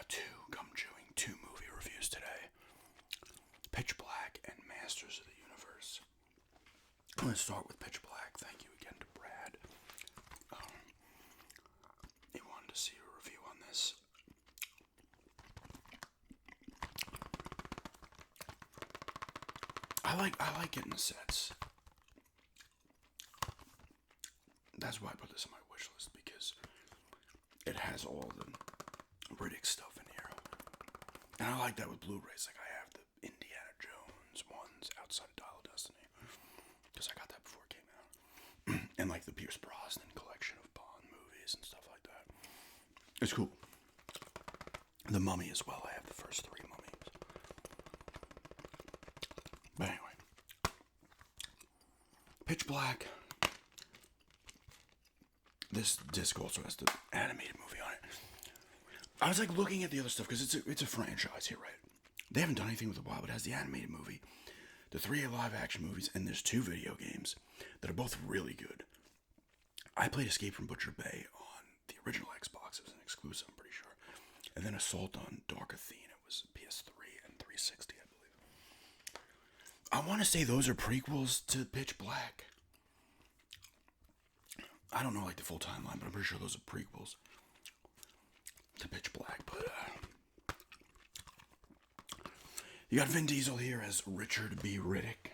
two movie reviews today. Pitch Black and Masters of the Universe. I'm going to start with Pitch Black. Thank you again to Brad. He wanted to see a review on this. I like getting the sets. That's why I put this on my wish list, because it has all the Riddick stuff in here. And I like that with Blu-rays. Like, I have the Indiana Jones ones, Outside of Dial of Destiny, because I got that before it came out. And like the Pierce Brosnan collection of Bond movies and stuff like that. It's cool. The Mummy as well. I have the first 3 mummies. But anyway. Pitch Black. This disc also has the animated movie on it. I was like looking at the other stuff, because it's a franchise here, right? They haven't done anything with it in a while, but it has the animated movie, the 3 live action movies, and there's 2 video games that are both really good. I played Escape from Butcher Bay on the original Xbox. It was an exclusive, I'm pretty sure. And then Assault on Dark Athene. It was PS3 and 360, I believe. I want to say those are prequels to Pitch Black. I don't know like the full timeline, but I'm pretty sure those are prequels to Pitch Black. But you got Vin Diesel here as Richard B. Riddick.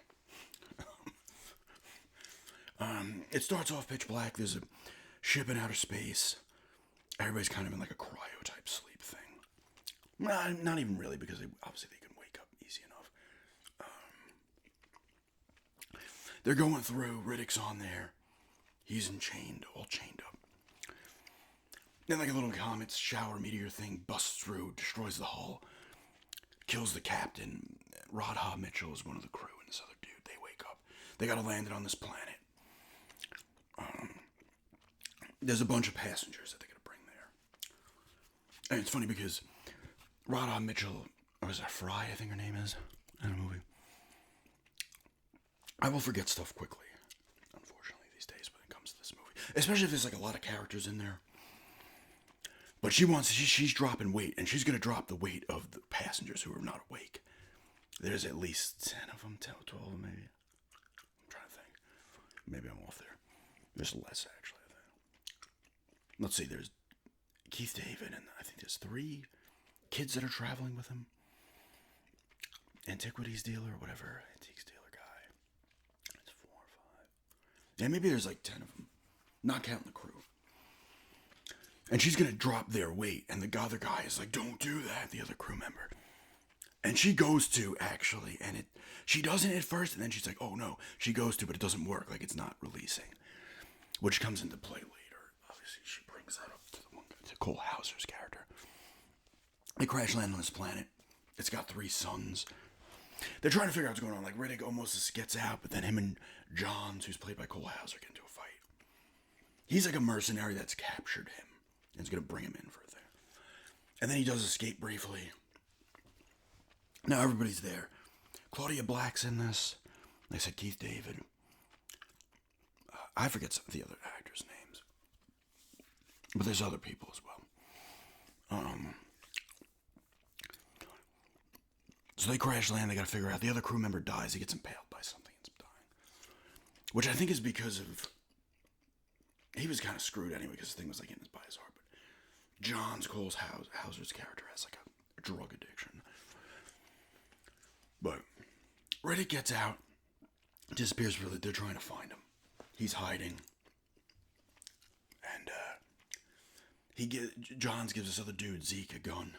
It starts off Pitch Black. There's a ship in outer space. Everybody's kind of in like a cryo type sleep thing. Not even really, because obviously they can wake up easy enough. They're going through. Riddick's on there. He's all chained up. Then like a little comet shower meteor thing busts through, destroys the hull, kills the captain. Rod Ha Mitchell is one of the crew, and this other dude. They wake up. They gotta land it on this planet. There's a bunch of passengers that they gotta bring there. And it's funny because Rod Ha Mitchell, or is that Fry, I think her name is, in the movie. I will forget stuff quickly, unfortunately, these days when it comes to this movie. Especially if there's like a lot of characters in there. But she's dropping weight, and she's going to drop the weight of the passengers who are not awake. There's at least 10 of them, 10 or 12 maybe. I'm trying to think. Maybe I'm off there. There's less, actually, I think. Let's see, there's Keith David, and I think there's 3 kids that are traveling with him. Antiquities dealer, whatever, antiques dealer guy. It's 4 or 5. Yeah, maybe there's like 10 of them. Not counting the crew. And she's going to drop their weight. And the other guy is like, don't do that, the other crew member. And she goes to, actually. And she doesn't at first. And then she's like, oh no. She goes to, but it doesn't work. Like, it's not releasing. Which comes into play later. Obviously, she brings that up to the one guy, to Cole Hauser's character. They crash land on this planet. It's got 3 suns. They're trying to figure out what's going on. Like, Riddick almost gets out. But then him and Johns, who's played by Cole Hauser, get into a fight. He's like a mercenary that's captured him. And is going to bring him in for a thing. And then he does escape briefly. Now everybody's there. Claudia Black's in this. Like I said, Keith David. I forget some of the other actors' names. But there's other people as well. So they crash land. They got to figure out. The other crew member dies. He gets impaled by something. Ends up dying. Which I think is because of... He was kind of screwed anyway, because the thing was like in by his heart. But Johns, Cole Hauser's character, has like a drug addiction. But Riddick gets out, disappears. Really, they're trying to find him. He's hiding, and Johns gives this other dude Zeke a gun,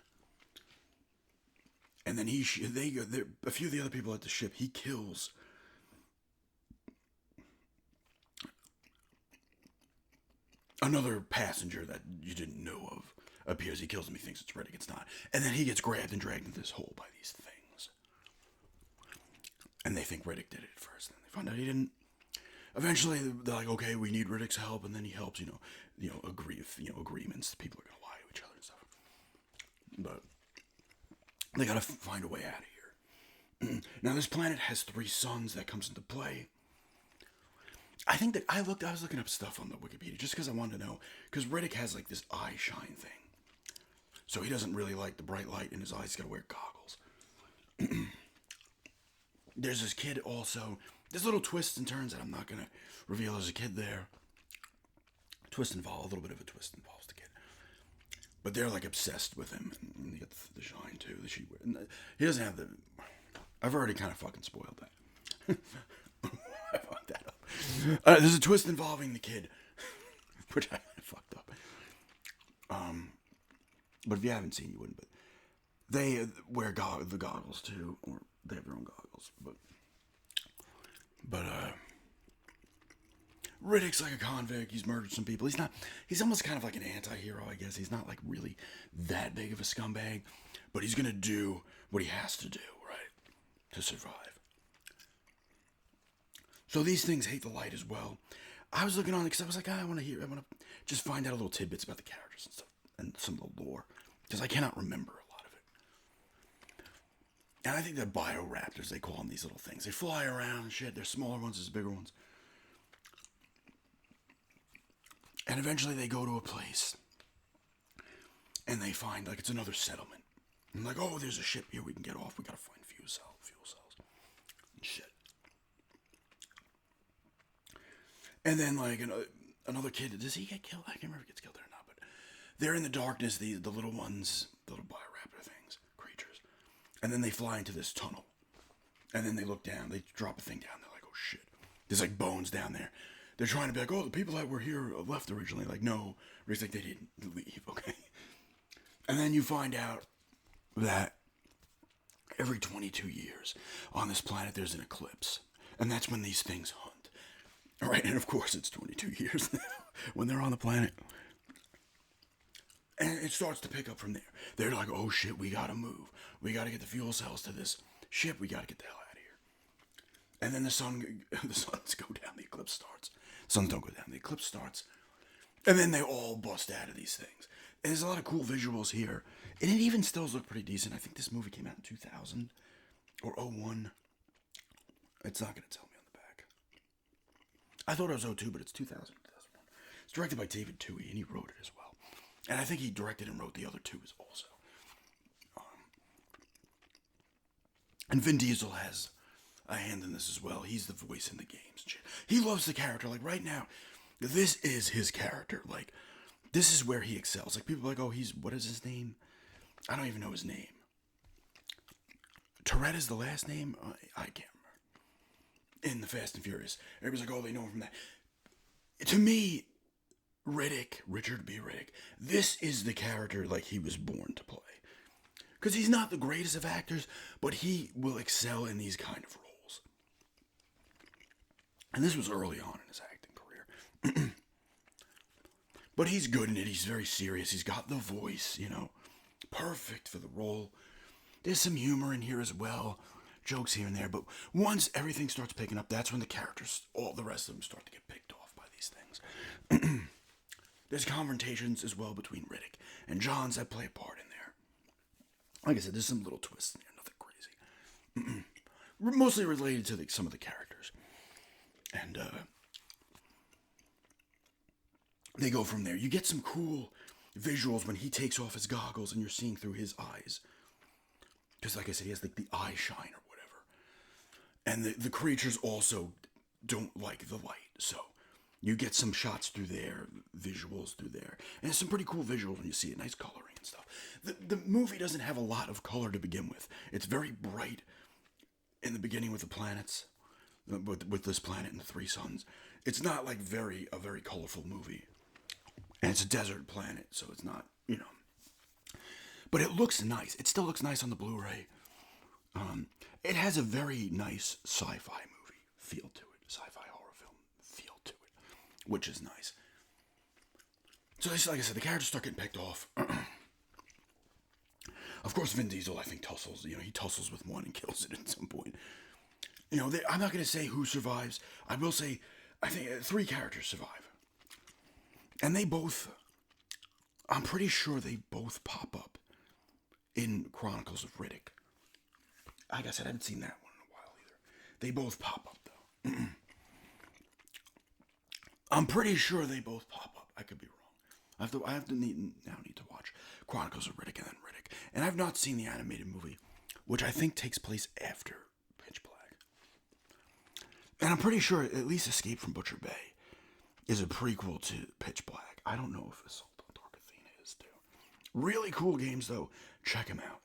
and then a few of the other people at the ship. He kills. Another passenger that you didn't know of appears. He kills him. He thinks it's Riddick. It's not. And then he gets grabbed and dragged into this hole by these things. And they think Riddick did it at first. And they find out he didn't. Eventually, they're like, okay, we need Riddick's help. And then he helps, agreements. People are going to lie to each other and stuff. But they got to find a way out of here. Now, this planet has 3 suns that comes into play. I think that I was looking up stuff on the Wikipedia just because I wanted to know. Because Riddick has like this eye shine thing. So he doesn't really like the bright light in his eyes. He's got to wear goggles. There's this kid also. There's little twists and turns that I'm not going to reveal. There's a kid there. A little bit of a twist involves the kid. But they're like obsessed with him. And they get the shine too. He doesn't have the... I've already kind of fucking spoiled that. I fucked that up. There's a twist involving the kid. Which I fucked up. But if you haven't seen, you wouldn't. But they wear the goggles too, or they have their own goggles. But Riddick's like a convict. He's murdered some people. He's almost kind of like an anti-hero, I guess. He's not like really that big of a scumbag, but he's gonna do what he has to do, right, to survive. So these things hate the light as well. I was looking on it because I was like, I want to just find out a little tidbits about the characters and stuff and some of the lore, because I cannot remember a lot of it. And I think they're bioraptors, they call them, these little things. They fly around and shit. There's smaller ones, there's bigger ones. And eventually they go to a place and they find like it's another settlement. And like, oh, there's a ship here we can get off. We gotta find fuel cells and shit. And then like another kid, does he get killed? I can't remember if he gets killed or not, but they're in the darkness, the little ones, the little bioraptor things, creatures. And then they fly into this tunnel. And then they look down, they drop a thing down, they're like, oh shit. There's like bones down there. They're trying to be like, oh, the people that were here left originally. Like, no. It's like they didn't leave, okay? And then you find out that every 22 years on this planet there's an eclipse. And that's when these things hunt. All right, and of course it's 22 years now when they're on the planet. And it starts to pick up from there. They're like, oh shit, we gotta move. We gotta get the fuel cells to this ship. We gotta get the hell out of here. And then the suns go down, the eclipse starts. Suns don't go down, the eclipse starts. And then they all bust out of these things. And there's a lot of cool visuals here. And it even still looks pretty decent. I think this movie came out in 2000 or 01. It's not going to tell me on the back. I thought it was 02, but it's 2000, 2001. It's directed by David Twohy, and he wrote it as well. And I think he directed and wrote the other two as also. And Vin Diesel has a hand in this as well. He's the voice in the games and shit. He loves the character. Like, right now, this is his character. Like, this is where he excels. Like, people are like, oh, what is his name? I don't even know his name. Tourette is the last name? I can't remember. In the Fast and Furious. Everybody's like, oh, they know him from that. To me, Richard B. Riddick, this is the character like he was born to play. Because he's not the greatest of actors, but he will excel in these kind of roles. And this was early on in his acting career. But he's good in it. He's very serious. He's got the voice, perfect for the role. There's some humor in here as well. Jokes here and there. But once everything starts picking up, that's when the characters, all the rest of them, start to get picked off by these things. There's confrontations as well between Riddick and Johns that play a part in there. Like I said, there's some little twists in there, nothing crazy. Mostly related to some of the characters. And they go from there. You get some cool visuals when he takes off his goggles and you're seeing through his eyes. Because like I said, he has like the eye shine or whatever. And the creatures also don't like the light. So you get some shots through there, visuals through there. And it's some pretty cool visuals when you see it. Nice coloring and stuff. The movie doesn't have a lot of color to begin with. It's very bright in the beginning with the planets. With this planet and the three suns. It's not like a very colorful movie. And it's a desert planet, so it's not, But it looks nice. It still looks nice on the Blu-ray. It has a very nice sci-fi movie feel to it. Sci-fi horror film feel to it. Which is nice. So, like I said, the characters start getting picked off. Of course, Vin Diesel, I think, tussles. He tussles with one and kills it at some point. I'm not going to say who survives. I will say, I think 3 characters survive. And they both, I'm pretty sure they both pop up in Chronicles of Riddick. Like I said, I haven't seen that one in a while either. They both pop up, though. I'm pretty sure they both pop up. I could be wrong. now need to watch Chronicles of Riddick and then Riddick. And I've not seen the animated movie, which I think takes place after Pitch Black. And I'm pretty sure at least Escape from Butcher Bay is a prequel to Pitch Black. I don't know if Assault on Dark Athena is too. Really cool games though. Check them out.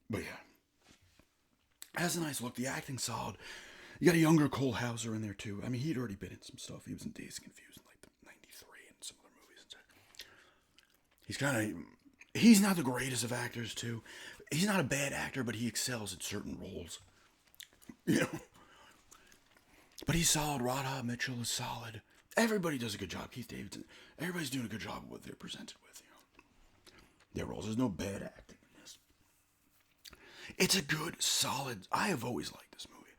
But yeah, has a nice look. The acting solid. You got a younger Cole Hauser in there too. I mean, he'd already been in some stuff. He was in Dazed and Confused in like the '93 and some other movies and stuff. He's kind of, he's not the greatest of actors too. He's not a bad actor, but he excels at certain roles. You know. But he's solid. Radha Mitchell is solid. Everybody does a good job. Keith Davidson. Everybody's doing a good job of what they're presented with. You know, their roles. There's no bad acting in this. It's a good, solid. I have always liked this movie,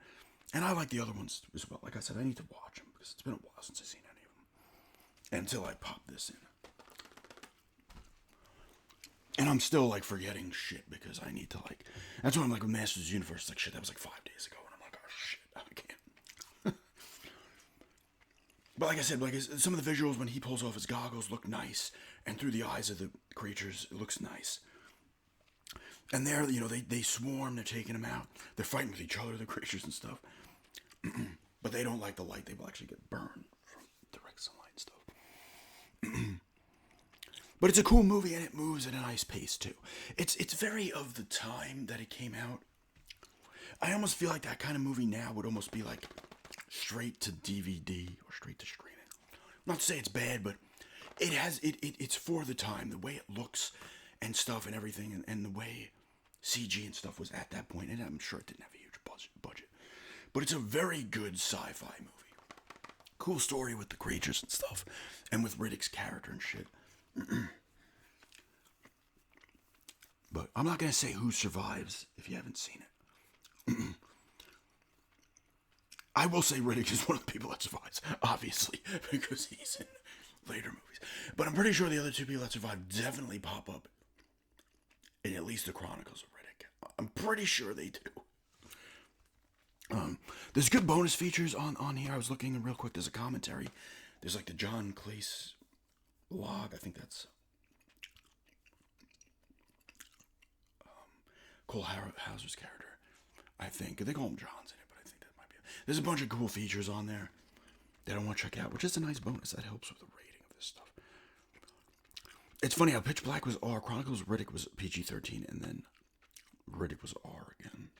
and I like the other ones as well. Like I said, I need to watch them because it's been a while since I've seen any of them. Until I pop this in, and I'm still like forgetting shit because I need to like. That's why I'm like with Masters of the Universe. It's like shit. That was like 5 days ago, and I'm like, oh shit, I can't. But like I said, like some of the visuals when he pulls off his goggles look nice, and through the eyes of the creatures, it looks nice. And they're, you know, they swarm, they're taking them out. They're fighting with each other, the creatures and stuff. But they don't like the light. They will actually get burned from direct sunlight and stuff. But it's a cool movie, and it moves at a nice pace, too. It's very of the time that it came out. I almost feel like that kind of movie now would almost be like straight to DVD or straight to streaming. Not to say it's bad, but it's for the time. The way it looks and stuff and everything, and the way CG and stuff was at that point, and I'm sure it didn't have a huge budget, but it's a very good sci-fi movie. Cool story with the creatures and stuff, and with Riddick's character and shit. But I'm not gonna say who survives if you haven't seen it. I will say Riddick is one of the people that survives, obviously, because he's in later movies. But I'm pretty sure the other two people that survive definitely pop up in at least the Chronicles of Riddick. I'm pretty sure they do. There's good bonus features on here. I was looking real quick. There's a commentary. There's like the John Cleese log. I think that's Cole Hauser's character. I think they call him John's in it, but I think that might be. There's a bunch of cool features on there that I want to check out, which is a nice bonus. That helps with the rating of this stuff. It's funny how Pitch Black was R, Chronicles of Riddick was PG-13, and then Riddick was R again.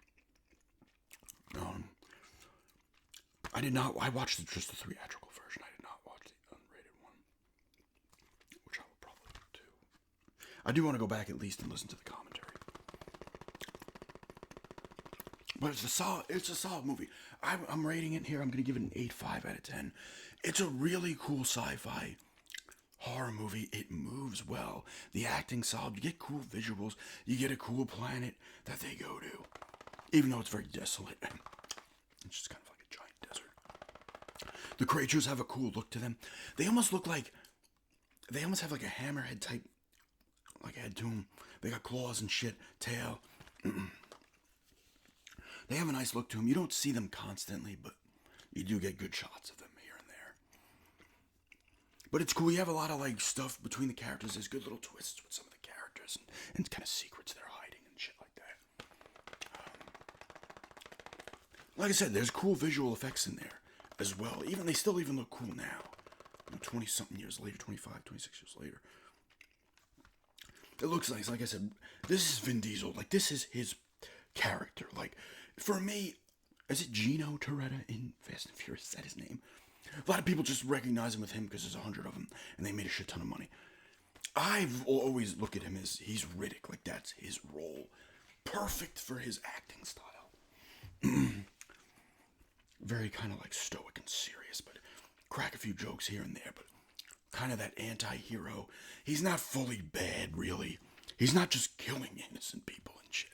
I watched just the theatrical version. I did not watch the unrated one, which I will probably do too. I do want to go back at least and listen to the commentary. But it's a solid movie. I'm rating it here. I'm going to give it an 8.5 out of 10. It's a really cool sci-fi horror movie. It moves well. The acting's solid. You get cool visuals. You get a cool planet that they go to. Even though it's very desolate. It's just kind of like a giant desert. The creatures have a cool look to them. They almost look like... They almost have like a hammerhead type... like head to them. They got claws and shit. Tail. They have a nice look to them. You don't see them constantly, but you do get good shots of them here and there. But it's cool. You have a lot of like stuff between the characters. There's good little twists with some of the characters and kind of secrets they're hiding and shit like that. Like I said, there's cool visual effects in there as well. They still even look cool now. 20-something years later, 25, 26 years later. It looks nice. Like I said, this is Vin Diesel. Like, this is his character. Like, for me, is it Gino Torretta in Fast and Furious? Is that his name? A lot of people just recognize him with him because there's 100 of them, and they made a shit ton of money. I've always looked at him as he's Riddick. Like, that's his role. Perfect for his acting style. Very kind of like stoic and serious, but crack a few jokes here and there, but kind of that anti-hero. He's not fully bad, really. He's not just killing innocent people and shit.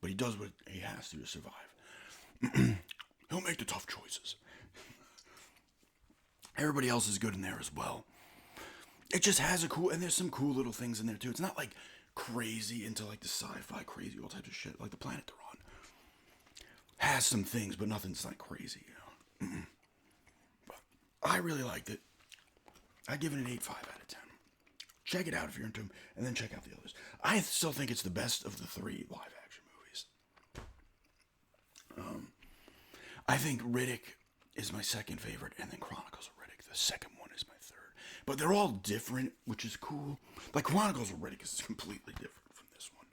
But he does what he has to survive. He'll make the tough choices. Everybody else is good in there as well. It just has a cool, and there's some cool little things in there too. It's not like crazy into like the sci-fi crazy all types of shit, like the planet they're on has some things, but nothing's like crazy, you know. But I really liked it. I give it an 8.5 out of 10. Check it out if you're into them, and then check out the others. I still think it's the best of the 3 live action movies. I think Riddick is my second favorite, and then Chronicles of Riddick, the second one, is my third. But they're all different, which is cool. Like Chronicles of Riddick is completely different from this one.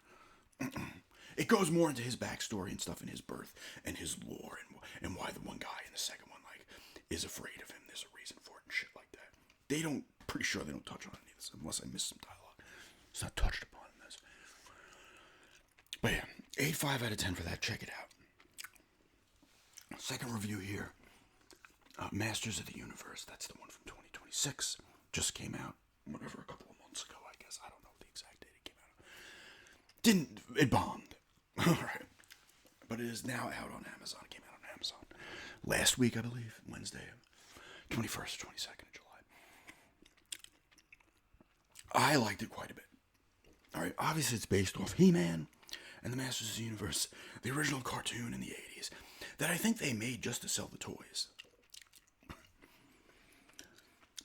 It goes more into his backstory and stuff, and his birth and his lore, and why the one guy in the second one like is afraid of him. There's a reason for it and shit like that. They don't. Pretty sure they don't touch on any of this unless I missed some dialogue. It's not touched upon in this. But yeah, 8.5 out of 10 for that. Check it out. Second review here. Masters of the Universe. That's the one from 2026. Just came out. Whatever, a couple of months ago, I guess. I don't know the exact date it came out. It bombed. Alright. But it is now out on Amazon. It came out on Amazon last week, I believe. Wednesday. 21st, 22nd of July. I liked it quite a bit. Alright, obviously it's based off He-Man and the Masters of the Universe, the original cartoon in the 80s, that I think they made just to sell the toys.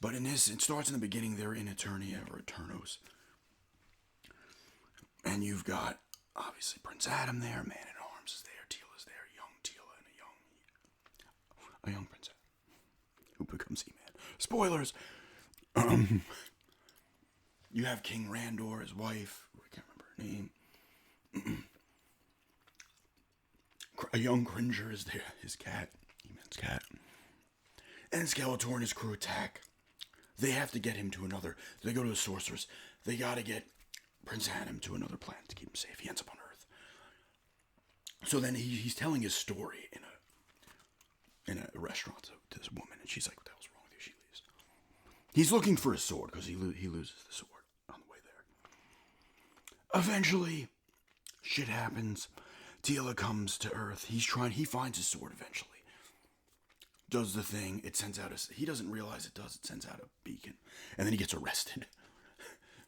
But in this, it starts in the beginning, they're in Eternia, or Eternos. And you've got, obviously, Prince Adam there, Man-at-Arms is there, Teela's there, young Teela, and a young Prince Adam, who becomes He-Man. Spoilers! You have King Randor, his wife, I can't remember her name. A young Cringer is there, his cat, He-Man's cat. And Skeletor and his crew attack. They have to get him to another, they go to the sorceress. They gotta get Prince Adam to another planet to keep him safe. He ends up on Earth. So then he's telling his story in a restaurant to this woman, and she's like, "What the hell's wrong with you?" She leaves. He's looking for his sword because he loses the sword on the way there. Eventually, shit happens. Teela comes to Earth. He finds his sword eventually. Does the thing. It sends out he doesn't realize it does. It sends out a beacon. And then he gets arrested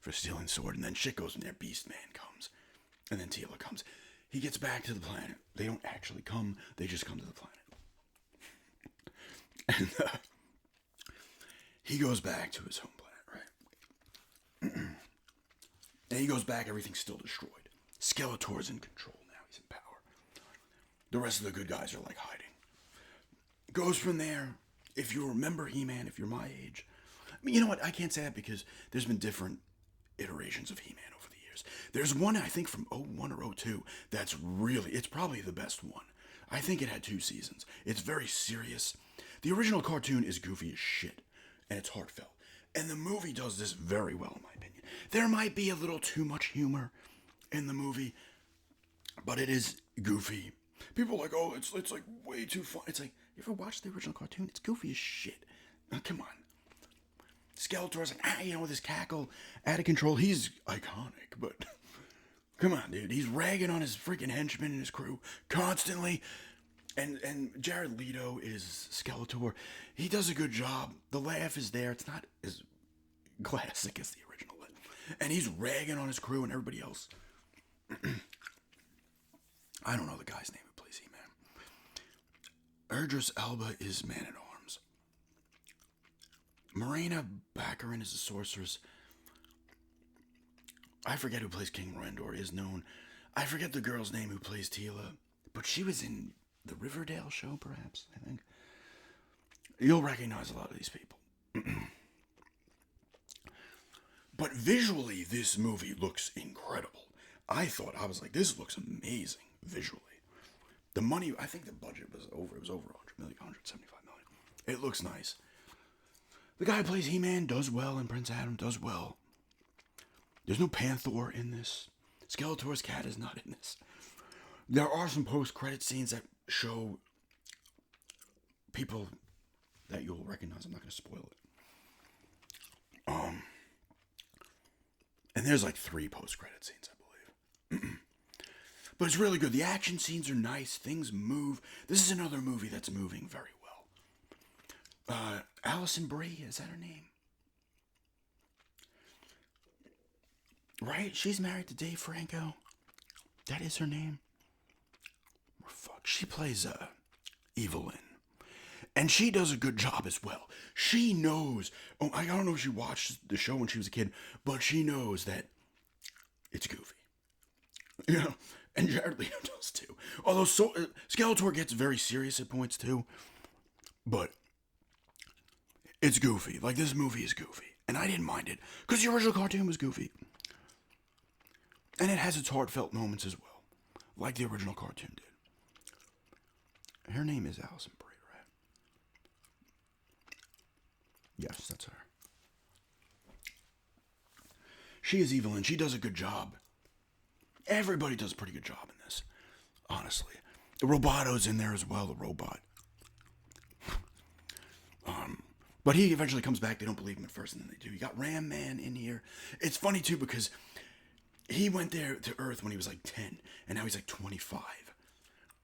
for stealing the sword. And then shit goes in there. Beast Man comes. And then Teela comes. He gets back to the planet. They don't actually come. They just come to the planet. And he goes back to his home planet, right? And he goes back. Everything's still destroyed. Skeletor's in control now. He's in power. The rest of the good guys are like hiding. Goes from there. If you remember He-Man, if you're my age, I mean, you know what? I can't say that because there's been different iterations of He-Man over the years. There's one, I think, from 01 or 02 that's it's probably the best one. I think it had 2 seasons. It's very serious. The original cartoon is goofy as shit, and it's heartfelt. And the movie does this very well, in my opinion. There might be a little too much humor in the movie, but it is goofy. People are like, oh, it's like way too fun. It's like, you ever watched the original cartoon? It's goofy as shit. Now, come on. Skeletor's like, with his cackle out of control. He's iconic, but come on, dude. He's ragging on his freaking henchmen and his crew constantly. And Jared Leto is Skeletor. He does a good job. The laugh is there. It's not as classic as the original. And he's ragging on his crew and everybody else. I don't know the guy's name who plays He-Man. Idris Elba is Man-at-Arms. Morena Baccarin is the sorceress. I forget who plays King Randor is known. I forget the girl's name who plays Teela. But she was in the Riverdale show, perhaps, I think. You'll recognize a lot of these people. But visually, this movie looks incredible. I was like, this looks amazing visually. The money, I think the budget was over 100 million, 175 million. It looks nice. The guy who plays He-Man does well, and Prince Adam does well. There's no Panther in this. Skeletor's cat is not in this. There are some post-credit scenes that show people that you'll recognize. I'm not going to spoil it. And there's like 3 post-credit scenes, I believe. But it's really good. The action scenes are nice. Things move. This is another movie that's moving very well. Alison Brie, is that her name? Right? She's married to Dave Franco. That is her name. We're fucked. She plays Evelyn. And she does a good job as well. She knows. Oh, I don't know if she watched the show when she was a kid, but she knows that it's goofy. You know, and Jared Leto does too. Although Skeletor gets very serious at points too, but it's goofy. Like, this movie is goofy, and I didn't mind it because the original cartoon was goofy, and it has its heartfelt moments as well, like the original cartoon did. Her name is Alison Brie, right? Yes, that's her. She is evil, and she does a good job. Everybody does a pretty good job in this, honestly. The Roboto's in there as well, the robot. But he eventually comes back. They don't believe him at first, and then they do. You got Ram Man in here. It's funny, too, because he went there to Earth when he was like 10, and now he's like 25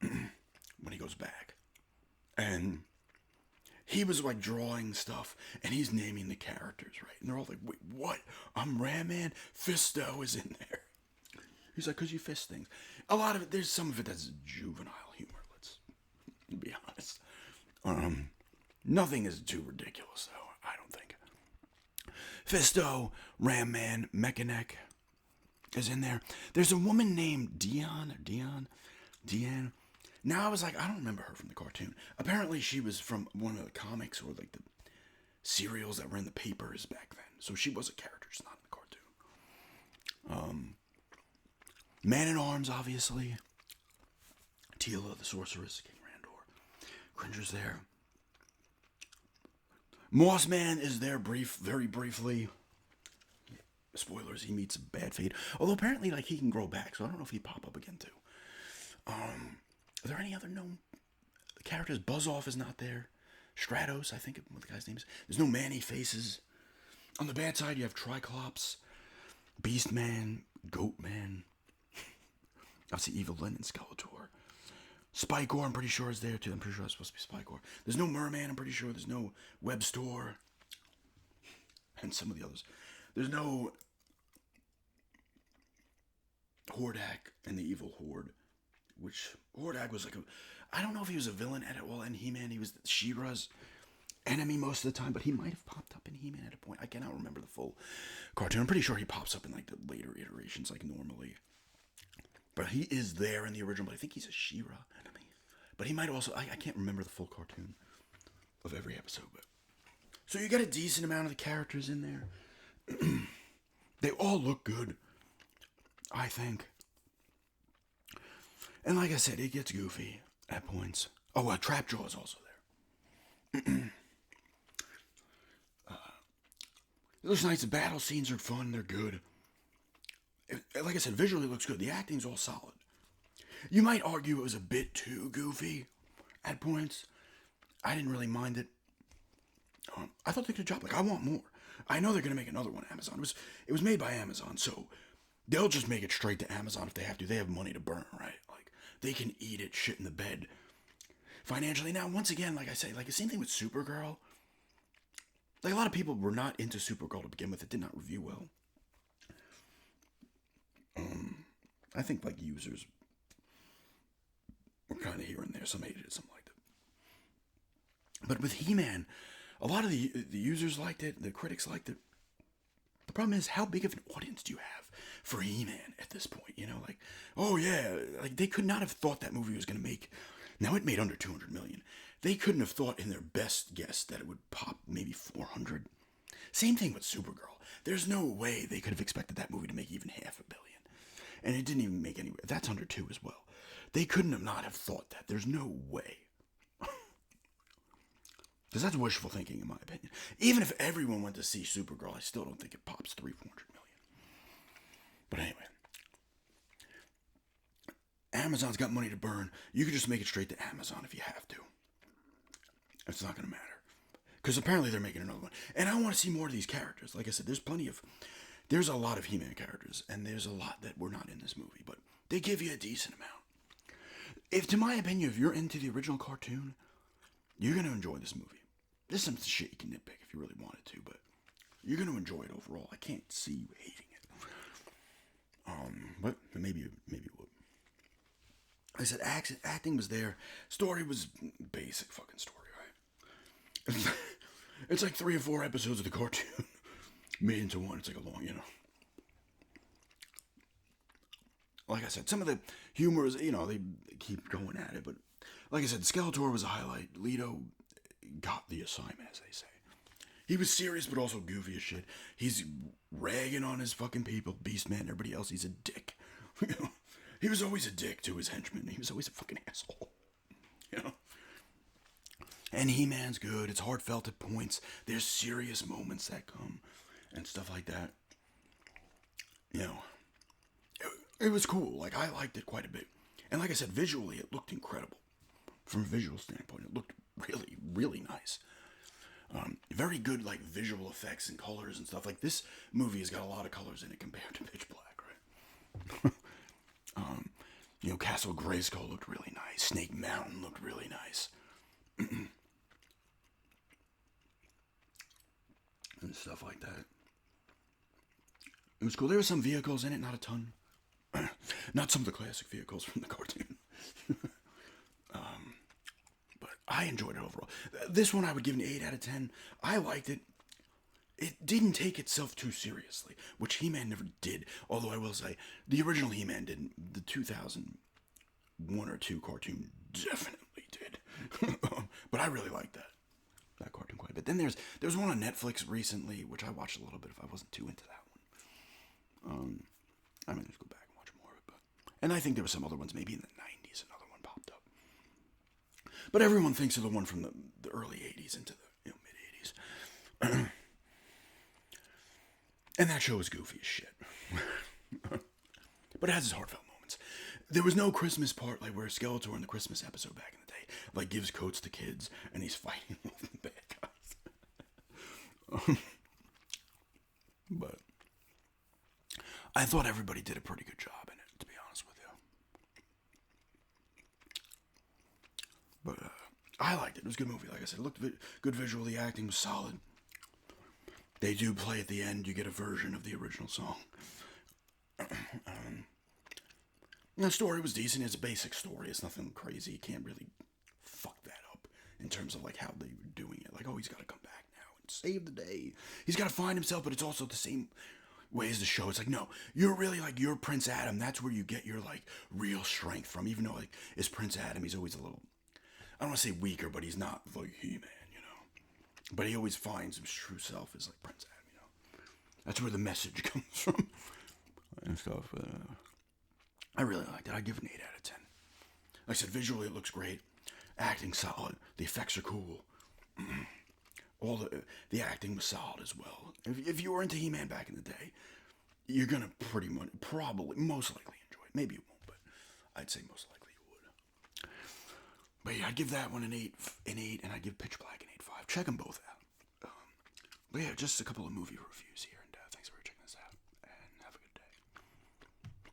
when he goes back. And he was like drawing stuff, and he's naming the characters, right? And they're all like, wait, what? I'm Ram Man? Fisto is in there. He's like, because you fist things. A lot of it, there's some of it that's juvenile humor, let's be honest. Nothing is too ridiculous, though, I don't think. Fisto, Ram Man, Mechaneck is in there. There's a woman named Deanne. Now I was like, I don't remember her from the cartoon. Apparently she was from one of the comics or like the serials that were in the papers back then. So she was a character, just not in the cartoon. Man-at-Arms, obviously. Teela, the Sorceress, King Randor. Cringer's there. Moss Man is there very briefly. Spoilers, he meets a bad fate. Although apparently, like, he can grow back, so I don't know if he'd pop up again, too. Are there any other known characters? Buzz-Off is not there. Stratos, I think what the guy's name is. There's no Man-E-Faces. On the bad side, you have Triclops, Beast Man, Goat Man. Obviously, Evelyn and Skeletor. Spikor, I'm pretty sure, is there too. I'm pretty sure it's supposed to be Spikor. There's no Merman, I'm pretty sure. There's no Webstor. And some of the others. There's no Hordak and the Evil Horde. Which, Hordak was like a... I don't know if he was a villain at it. Well, in He-Man, he was She-Ra's enemy most of the time. But he might have popped up in He-Man at a point. I cannot remember the full cartoon. I'm pretty sure he pops up in like the later iterations, like normally. But he is there in the original, but I think he's a She-Ra enemy. But he might also... I can't remember the full cartoon of every episode. But so you got a decent amount of the characters in there. They all look good, I think. And like I said, it gets goofy at points. Oh, Trapjaw is also there. Those nights, the battle scenes are fun. They're good. Like I said, visually it looks good. The acting's all solid. You might argue it was a bit too goofy at points. I didn't really mind it. I thought they did a good job. Like, I want more. I know they're going to make another one, Amazon. It was made by Amazon, so they'll just make it straight to Amazon if they have to. They have money to burn, right? Like, they can eat it shit in the bed financially. Now, once again, like I say, like the same thing with Supergirl. Like, a lot of people were not into Supergirl to begin with. It did not review well. I think, like, users were kind of here and there. Some hated it, some liked it. But with He-Man, a lot of the users liked it. The critics liked it. The problem is, how big of an audience do you have for He-Man at this point? You know, like, oh yeah, like they could not have thought that movie was going to make. Now it made under 200 million. They couldn't have thought in their best guess that it would pop maybe 400. Same thing with Supergirl. There's no way they could have expected that movie to make even $500 million. And it didn't even make any. That's under 2 as well. They couldn't have not have thought that. There's no way. Because that's wishful thinking, in my opinion. Even if everyone went to see Supergirl, I still don't think it pops 300-400 million. But anyway. Amazon's got money to burn. You could just make it straight to Amazon if you have to. It's not going to matter. Because apparently they're making another one. And I want to see more of these characters. Like I said, there's a lot of He-Man characters. And there's a lot that were not in this movie. But they give you a decent amount. To my opinion, if you're into the original cartoon, you're going to enjoy this movie. There's some shit you can nitpick if you really wanted to, but you're going to enjoy it overall. I can't see you hating it. But maybe you would. I said acting was there. Story was basic fucking story, right? It's like 3 or 4 episodes of the cartoon made into one. It's like a long, Like I said, some of the humor is, they keep going at it, but like I said, Skeletor was a highlight. Leto got the assignment, as they say. He was serious, but also goofy as shit. He's ragging on his fucking people, Beastman, everybody else. He's a dick. He was always a dick to his henchmen. He was always a fucking asshole. And He-Man's good. It's heartfelt at points. There's serious moments that come and stuff like that. It was cool. Like, I liked it quite a bit. And like I said, visually, it looked incredible. From a visual standpoint, it looked really, really nice. Very good, like, visual effects and colors and stuff. Like, this movie has got a lot of colors in it compared to Pitch Black, right? Castle Grayskull looked really nice. Snake Mountain looked really nice. And stuff like that. It was cool. There were some vehicles in it, not a ton. Not some of the classic vehicles from the cartoon. But I enjoyed it overall. This one I would give an 8 out of 10. I liked it. It didn't take itself too seriously, which He-Man never did. Although I will say, the original He-Man didn't. The 2001 or 2 cartoon definitely did. But I really liked that cartoon quite a bit. Then there's one on Netflix recently, which I watched a little bit if I wasn't too into that one. I mean, let's go back and watch more of it. And I think there were some other ones, maybe in the 90s, another one popped up. But everyone thinks of the one from the early 80s into the mid 80s. And that show is goofy as shit. But it has its heartfelt moments. There was no Christmas part like where Skeletor in the Christmas episode back in the day like gives coats to kids and he's fighting with the bad guys. But I thought everybody did a pretty good job in it, to be honest with you. But I liked it. It was a good movie. Like I said, it looked good visual. The acting was solid. They do play at the end. You get a version of the original song. The story was decent. It's a basic story. It's nothing crazy. You can't really fuck that up in terms of like how they were doing it. Like, oh, he's got to come back now and save the day. He's got to find himself, but it's also the same way as the show. It's like, no, you're really like, you're Prince Adam. That's where you get your like real strength from. Even though like it's Prince Adam, he's always a little, I don't want to say weaker, but he's not like He-Man, But he always finds his true self as like Prince Adam, That's where the message comes from and stuff. I really liked it. I'd give it an 8 out of 10. Like I said, visually it looks great. Acting solid. The effects are cool. All the acting was solid as well. If you were into He-Man back in the day, you're gonna probably, most likely enjoy it. Maybe you won't, but I'd say most likely you would. But yeah, I'd give that one an 8, and I'd give Pitch Black an 8.5. Check them both out. But yeah, just a couple of movie reviews here.